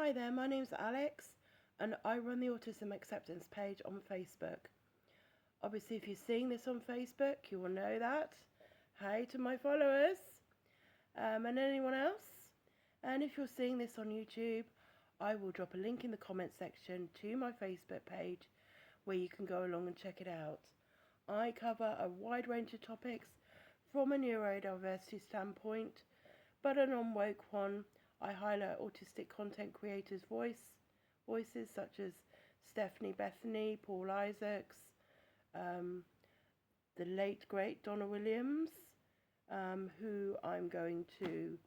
Hi there, my name's Alex and I run the Autism Acceptance page on Facebook. Obviously, if you're seeing this on Facebook, you will know that. Hey to my followers and anyone else. And if you're seeing this on YouTube, I will drop a link in the comment section to my Facebook page where you can go along and check it out. I cover a wide range of topics from a neurodiversity standpoint, but a non-woke one. I highlight autistic content creators' voices such as Stephanie Bethany, Paul Isaacs, the late great Donna Williams, who I'm going to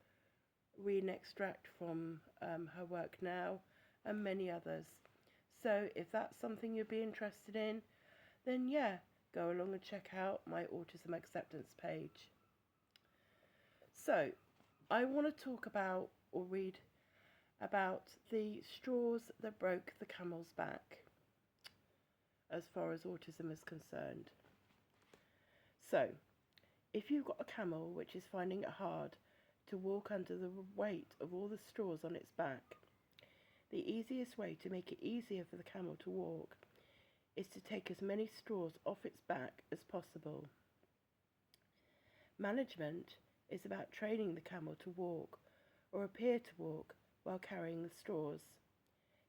read and extract from her work now, and many others. So if that's something you'd be interested in, then yeah, go along and check out my Autism Acceptance page. So I want to talk about or read about the straws that broke the camel's back as far as autism is concerned. So, if you've got a camel which is finding it hard to walk under the weight of all the straws on its back, the easiest way to make it easier for the camel to walk is to take as many straws off its back as possible. Management is about training the camel to walk or appear to walk while carrying the straws.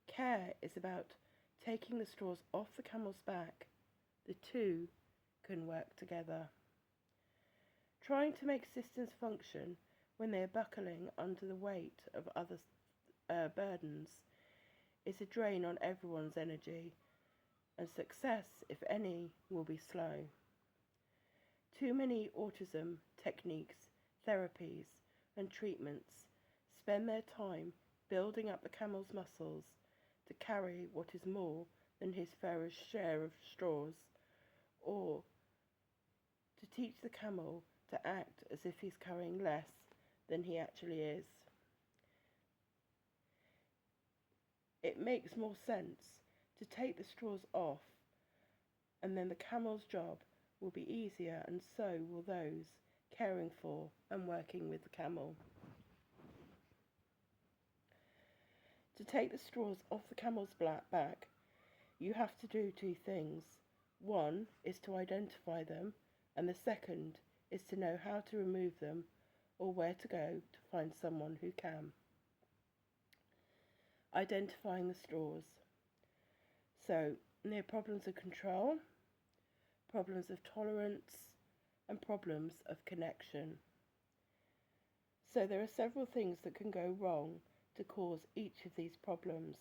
Care is about taking the straws off the camel's back. The two can work together. Trying to make systems function when they are buckling under the weight of other burdens is a drain on everyone's energy, and success, if any, will be slow. Too many autism techniques, therapies, and treatments spend their time building up the camel's muscles to carry what is more than his fair share of straws, or to teach the camel to act as if he's carrying less than he actually is. It makes more sense to take the straws off, and then the camel's job will be easier, and so will those caring for and working with the camel. To take the straws off the camel's back, you have to do two things. One is to identify them, and the second is to know how to remove them or where to go to find someone who can. Identifying the straws. So, near problems of control, problems of tolerance, and problems of connection. So there are several things that can go wrong to cause each of these problems,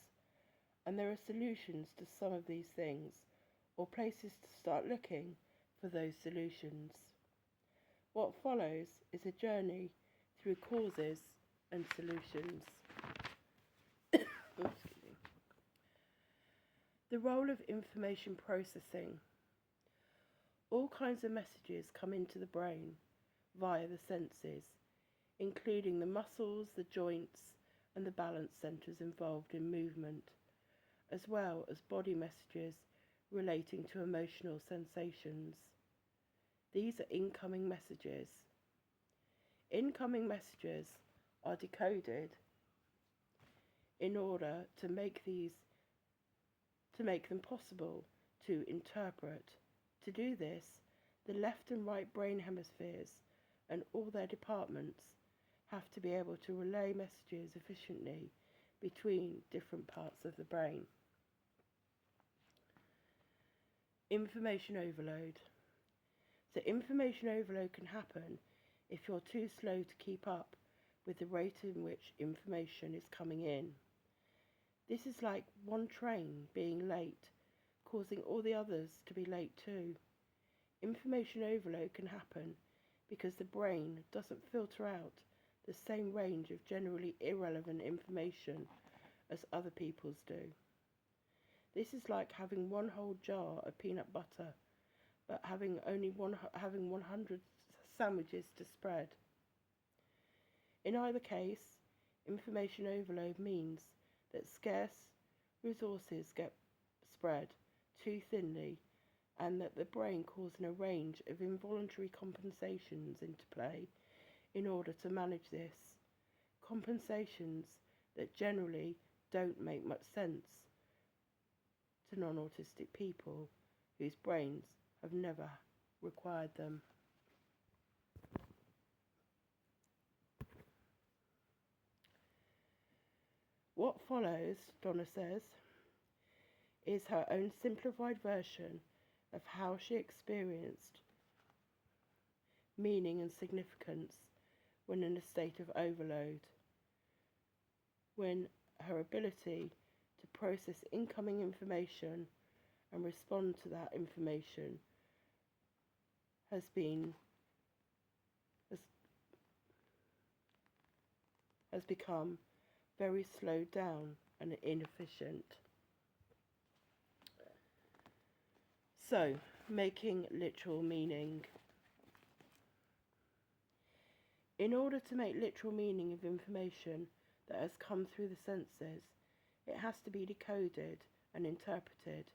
and there are solutions to some of these things, or places to start looking for those solutions. What follows is a journey through causes and solutions. The role of information processing. All kinds of messages come into the brain via the senses, including the muscles, the joints, and the balance centres involved in movement, as well as body messages relating to emotional sensations. These are incoming messages. Incoming messages are decoded in order to make them possible to interpret. To do this, the left and right brain hemispheres and all their departments have to be able to relay messages efficiently between different parts of the brain. Information overload. So information overload can happen if you're too slow to keep up with the rate in which information is coming in. This is like one train being late, causing all the others to be late too. Information overload can happen because the brain doesn't filter out the same range of generally irrelevant information as other people's do. This is like having one whole jar of peanut butter, but having 100 sandwiches to spread. In either case, information overload means that scarce resources get spread too thinly, and that the brain calls in a range of involuntary compensations into play in order to manage this. Compensations that generally don't make much sense to non-autistic people whose brains have never required them. What follows, Donna says, is her own simplified version of how she experienced meaning and significance when in a state of overload, when her ability to process incoming information and respond to that information has become very slowed down and inefficient. So, making literal meaning. In order to make literal meaning of information that has come through the senses, it has to be decoded and interpreted.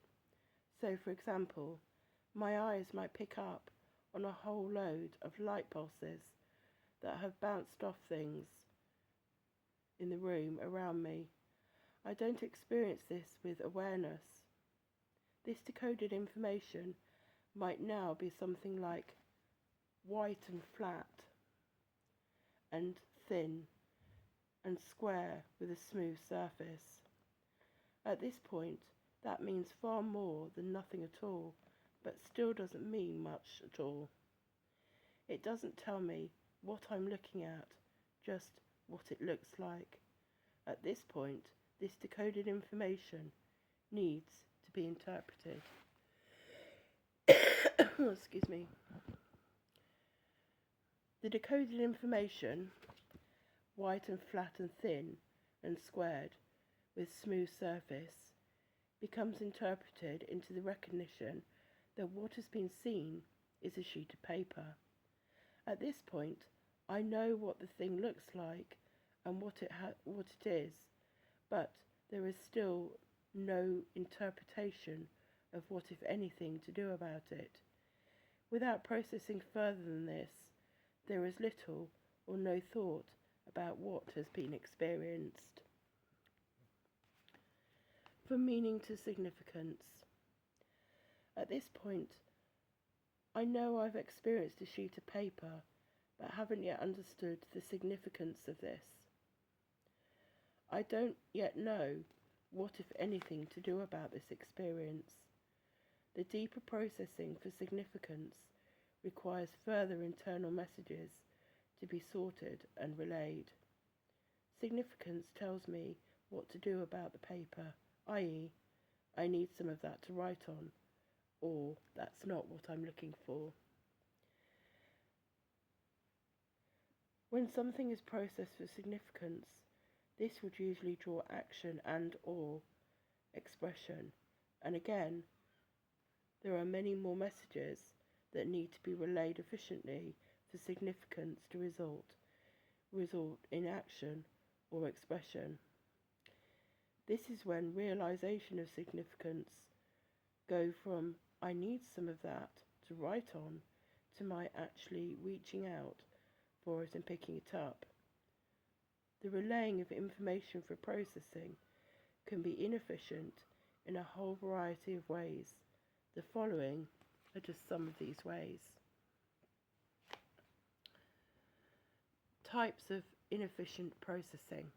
So, for example, my eyes might pick up on a whole load of light pulses that have bounced off things in the room around me. I don't experience this with awareness. This decoded information might now be something like white and flat and thin and square with a smooth surface. At this point, that means far more than nothing at all, but still doesn't mean much at all. It doesn't tell me what I'm looking at, just what it looks like. At this point, this decoded information needs to be interpreted. Excuse me. The decoded information, white and flat and thin and squared with smooth surface, becomes interpreted into the recognition that what has been seen is a sheet of paper. At this point, I know what the thing looks like and what it is, but there is still no interpretation of what, if anything, to do about it. Without processing further than this, there is little or no thought about what has been experienced. From meaning to significance. At this point, I know I've experienced a sheet of paper, but haven't yet understood the significance of this. I don't yet know what, if anything, to do about this experience. The deeper processing for significance requires further internal messages to be sorted and relayed. Significance tells me what to do about the paper, i.e., I need some of that to write on, or that's not what I'm looking for. When something is processed for significance, this would usually draw action and/or expression, and again, there are many more messages that need to be relayed efficiently for significance to result in action or expression. This is when realization of significance go from I need some of that to write on to my actually reaching out for it and picking it up. The relaying of information for processing can be inefficient in a whole variety of ways. The following are just some of these ways. Types of inefficient processing.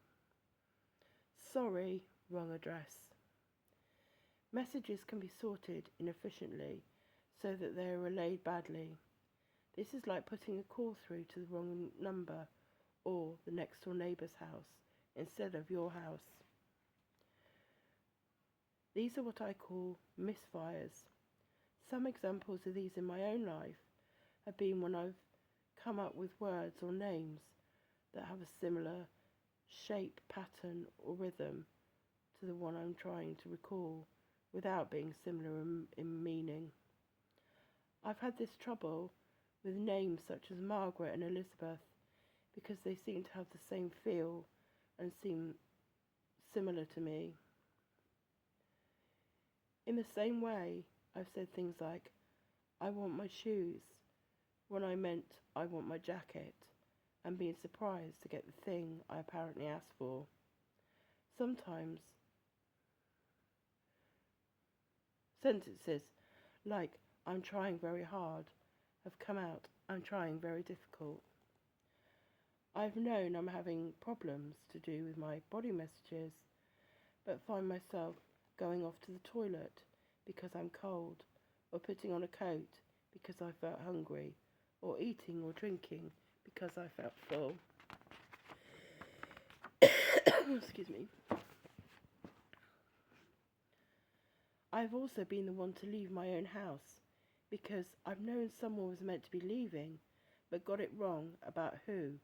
Sorry, wrong address. Messages can be sorted inefficiently so that they are relayed badly. This is like putting a call through to the wrong number or the next door neighbour's house instead of your house. These are what I call misfires. Some examples of these in my own life have been when I've come up with words or names that have a similar shape, pattern or rhythm to the one I'm trying to recall without being similar in meaning. I've had this trouble with names such as Margaret and Elizabeth because they seem to have the same feel and seem similar to me. In the same way, I've said things like, I want my shoes, when I meant I want my jacket, and being surprised to get the thing I apparently asked for. Sometimes sentences like "I'm trying very hard" have come out "I'm trying very difficult." I've known I'm having problems to do with my body messages, but find myself going off to the toilet because I'm cold, or putting on a coat because I felt hungry, or eating or drinking because I felt full. Excuse me. I've also been the one to leave my own house because I've known someone was meant to be leaving, but got it wrong about who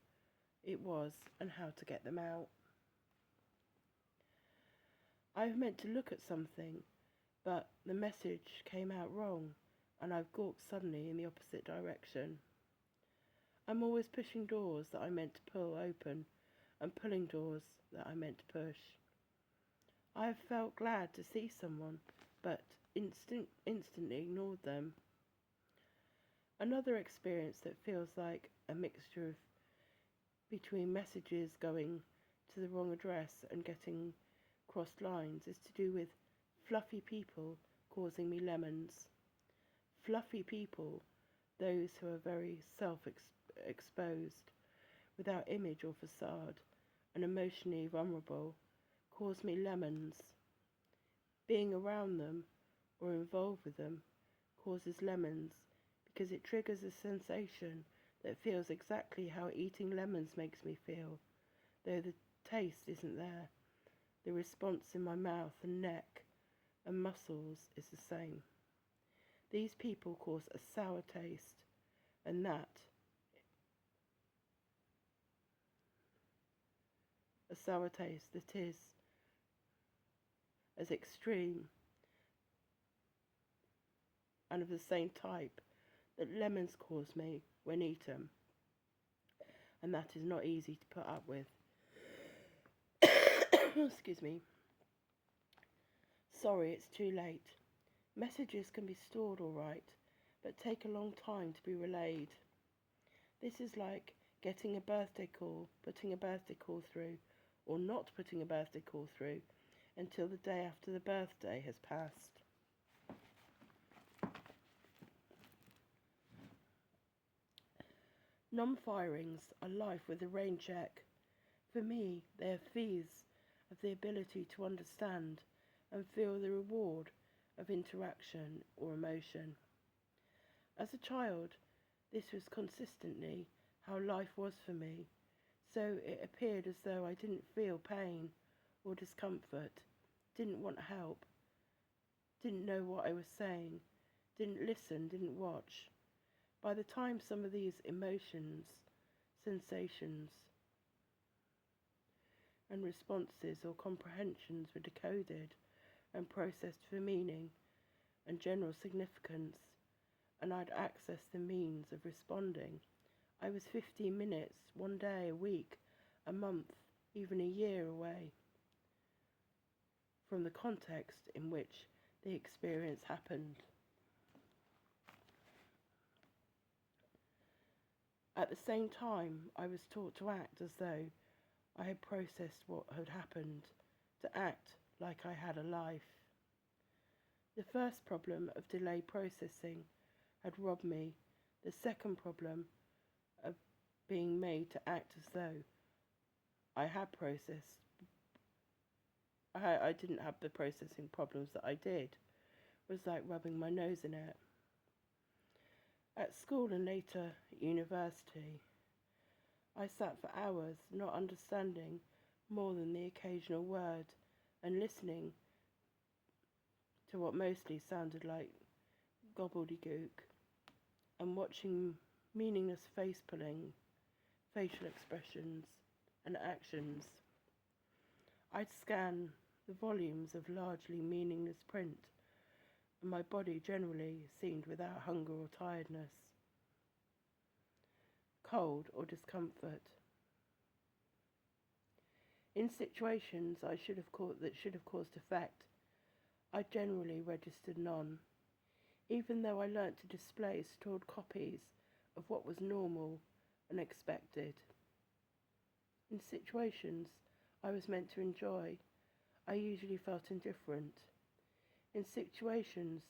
it was and how to get them out. I've meant to look at something, but the message came out wrong, and I've gawked suddenly in the opposite direction. I'm always pushing doors that I meant to pull open, and pulling doors that I meant to push. I have felt glad to see someone, but instantly ignored them. Another experience that feels like a mixture of between messages going to the wrong address and getting crossed lines is to do with fluffy people causing me lemons. Fluffy people, those who are very self-exposed, without image or facade, and emotionally vulnerable, cause me lemons. Being around them or involved with them causes lemons because it triggers a sensation that feels exactly how eating lemons makes me feel, though the taste isn't there. The response in my mouth and neck and muscles is the same. These people cause a sour taste, and that is as extreme and of the same type that lemons cause me when eaten, and that is not easy to put up with. Excuse me. Sorry, it's too late. Messages can be stored all right, but take a long time to be relayed. This is like getting a birthday call, putting a birthday call through, or not putting a birthday call through until the day after the birthday has passed. Non-firings are life with a rain check. For me, they are fees of the ability to understand and feel the reward of interaction or emotion. As a child, this was consistently how life was for me, so it appeared as though I didn't feel pain or discomfort, didn't want help, didn't know what I was saying, didn't listen, didn't watch. By the time some of these emotions, sensations, and responses or comprehensions were decoded and processed for meaning and general significance, and I'd accessed the means of responding, I was 15 minutes, one day, a week, a month, even a year away from the context in which the experience happened. At the same time, I was taught to act as though I had processed what had happened, to act like I had a life. The first problem of delayed processing had robbed me. The second problem of being made to act as though I had processed. I didn't have the processing problems that I did. It was like rubbing my nose in it. At school and later at university, I sat for hours not understanding more than the occasional word and listening to what mostly sounded like gobbledygook and watching meaningless face pulling, facial expressions and actions. I'd scan the volumes of largely meaningless print, and my body generally seemed without hunger or tiredness, cold or discomfort. In situations that should have caused effect, I generally registered none, even though I learnt to display stored copies of what was normal and expected. In situations I was meant to enjoy, I usually felt indifferent. In situations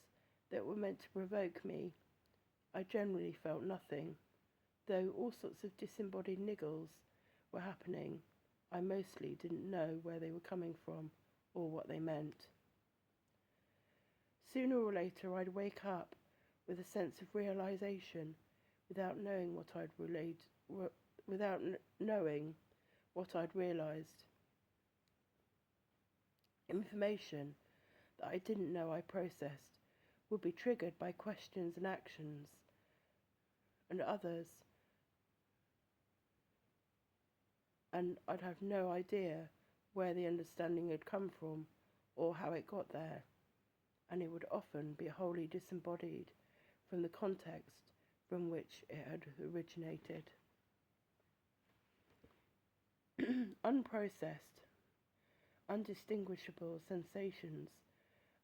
that were meant to provoke me, I generally felt nothing. Though all sorts of disembodied niggles were happening, I mostly didn't know where they were coming from or what they meant. Sooner or later I'd wake up with a sense of realization without knowing what I'd realized. Information that I didn't know I processed would be triggered by questions and actions, and others, and I'd have no idea where the understanding had come from or how it got there, and it would often be wholly disembodied from the context from which it had originated. Unprocessed, undistinguishable sensations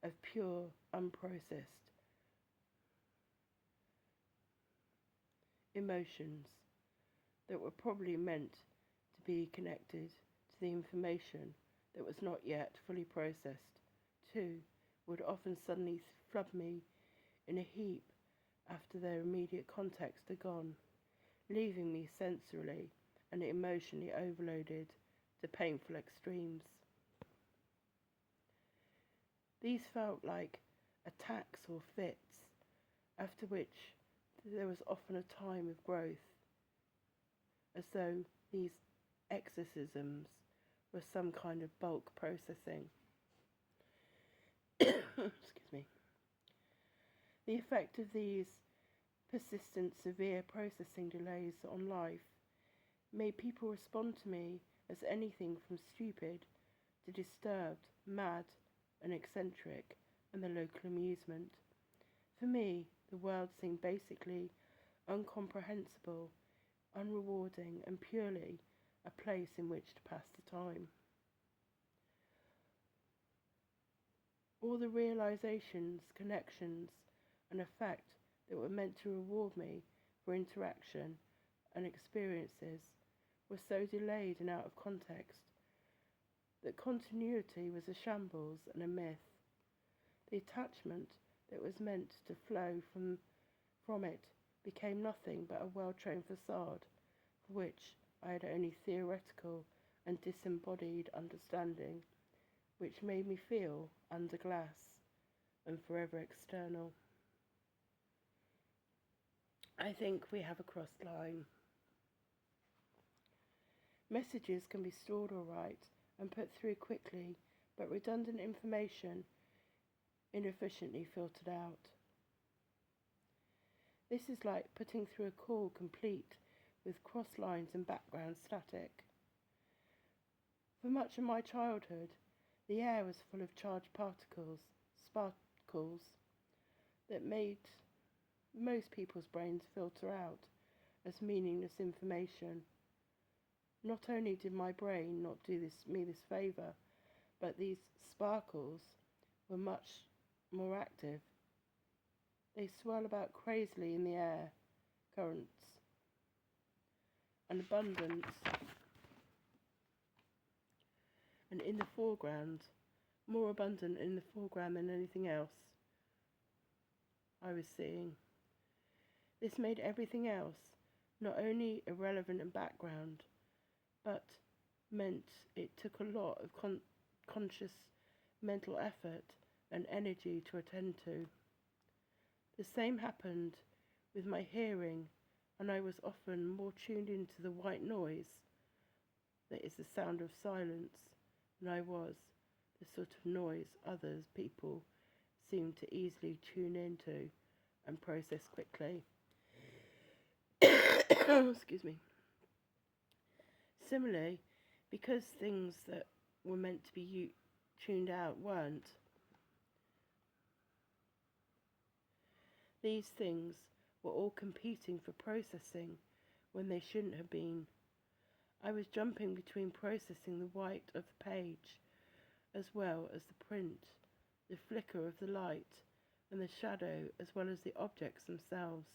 of pure, unprocessed emotions that were probably meant to be connected to the information that was not yet fully processed, too, would often suddenly flood me in a heap after their immediate context are gone, leaving me sensorily and emotionally overloaded to painful extremes. These felt like attacks or fits, after which there was often a time of growth, as though these exorcisms were some kind of bulk processing. Excuse me. The effect of these persistent, severe processing delays on life made people respond to me as anything from stupid to disturbed, mad, and eccentric, and the local amusement. For me, the world seemed basically incomprehensible, unrewarding, and purely a place in which to pass the time. All the realizations, connections, and effect that were meant to reward me for interaction and experiences were so delayed and out of context that continuity was a shambles and a myth. The attachment that was meant to flow from it became nothing but a well-trained facade for which I had only theoretical and disembodied understanding, which made me feel under glass and forever external. I think we have a crossed line. Messages can be stored all right and put through quickly, but redundant information inefficiently filtered out. This is like putting through a call complete with cross lines and background static. For much of my childhood, the air was full of charged sparkles, that made most people's brains filter out as meaningless information. Not only did my brain not do me this favour, but these sparkles were much more active. They swirl about crazily in the air currents, and abundance, and in the foreground, more abundant in the foreground than anything else I was seeing. This made everything else not only irrelevant in background, but meant it took a lot of conscious mental effort and energy to attend to. The same happened with my hearing, and I was often more tuned into the white noise that is the sound of silence than I was the sort of noise others people seem to easily tune into and process quickly. Excuse me. Similarly, because things that were meant to be tuned out weren't, these things were all competing for processing when they shouldn't have been. I was jumping between processing the white of the page as well as the print, the flicker of the light and the shadow, as well as the objects themselves,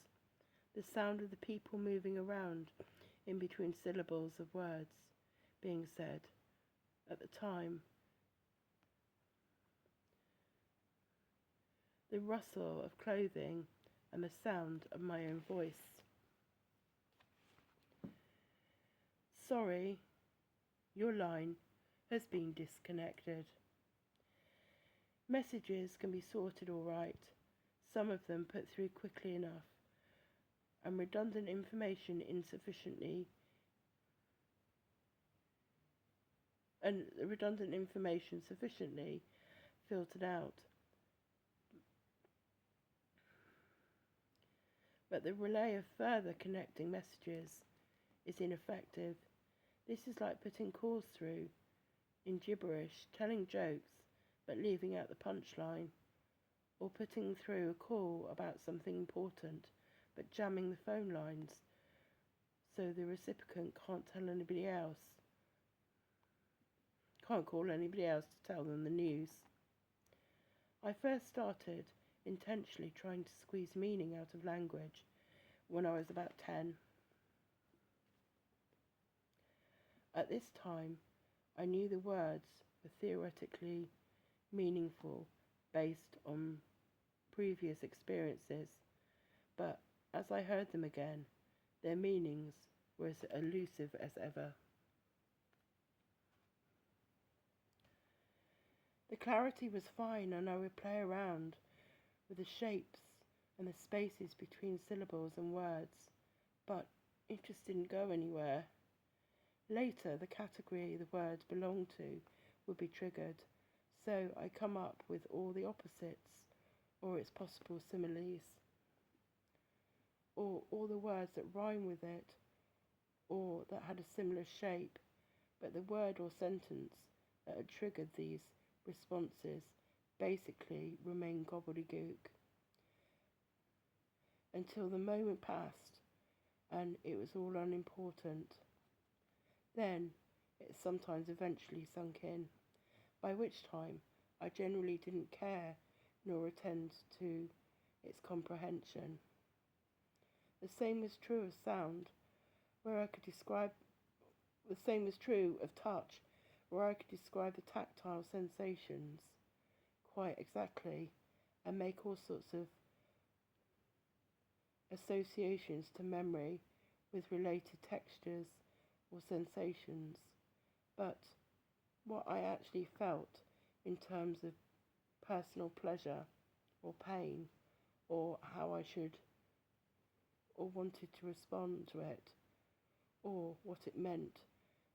the sound of the people moving around in between syllables of words being said at the time, the rustle of clothing, and the sound of my own voice. Sorry, your line has been disconnected. Messages can be sorted all right, some of them put through quickly enough, and redundant information sufficiently filtered out. But the relay of further connecting messages is ineffective. This is like putting calls through in gibberish, telling jokes but leaving out the punchline, or putting through a call about something important but jamming the phone lines so the recipient can't call anybody else to tell them the news. I first started intentionally trying to squeeze meaning out of language when I was about 10. At this time, I knew the words were theoretically meaningful based on previous experiences, but as I heard them again, their meanings were as elusive as ever. The clarity was fine, and I would play around with the shapes and the spaces between syllables and words, but it just didn't go anywhere. Later, the category the words belonged to would be triggered, so I come up with all the opposites, or its possible similes, or all the words that rhyme with it, or that had a similar shape, but the word or sentence that had triggered these responses basically remained gobbledygook until the moment passed and it was all unimportant. Then it sometimes eventually sunk in, by which time I generally didn't care nor attend to its comprehension. The same was true of sound, where I could describe the same was true of touch, where I could describe the tactile sensations quite exactly and make all sorts of associations to memory with related textures or sensations. But what I actually felt in terms of personal pleasure or pain, or how I should or wanted to respond to it, or what it meant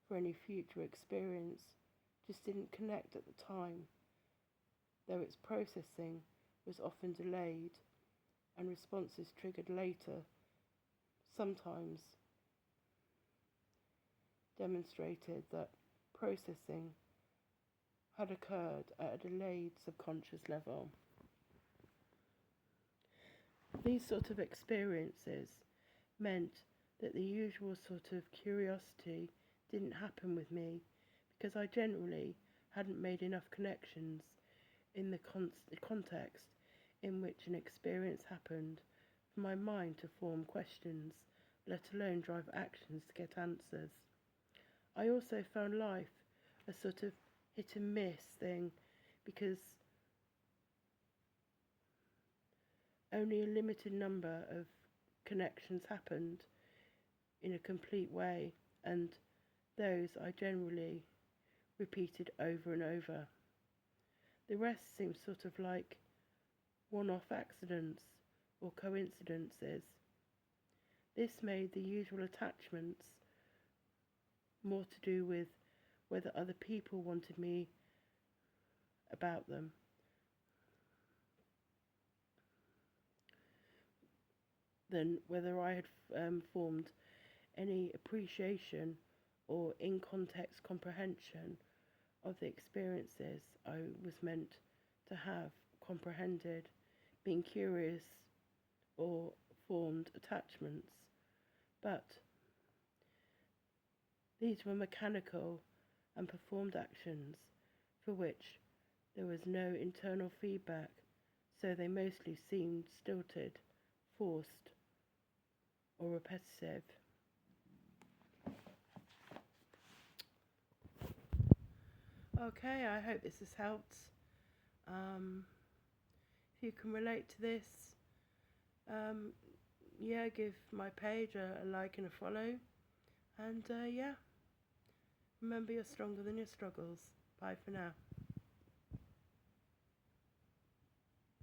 for any future experience, just didn't connect at the time, though its processing was often delayed and responses triggered later, sometimes demonstrated that processing had occurred at a delayed subconscious level. These sort of experiences meant that the usual sort of curiosity didn't happen with me because I generally hadn't made enough connections in the context in which an experience happened for my mind to form questions, let alone drive actions to get answers. I also found life a sort of hit and miss thing because only a limited number of connections happened in a complete way, and those I generally repeated over and over. The rest seemed sort of like one-off accidents or coincidences. This made the usual attachments more to do with whether other people wanted me about them, than whether I had formed any appreciation or in-context comprehension of the experiences I was meant to have comprehended, being curious or formed attachments. But these were mechanical and performed actions for which there was no internal feedback, so they mostly seemed stilted, forced, or repetitive. Okay, I hope this has helped. If you can relate to this, yeah, give my page a like and a follow. And yeah, remember, you're stronger than your struggles. Bye for now.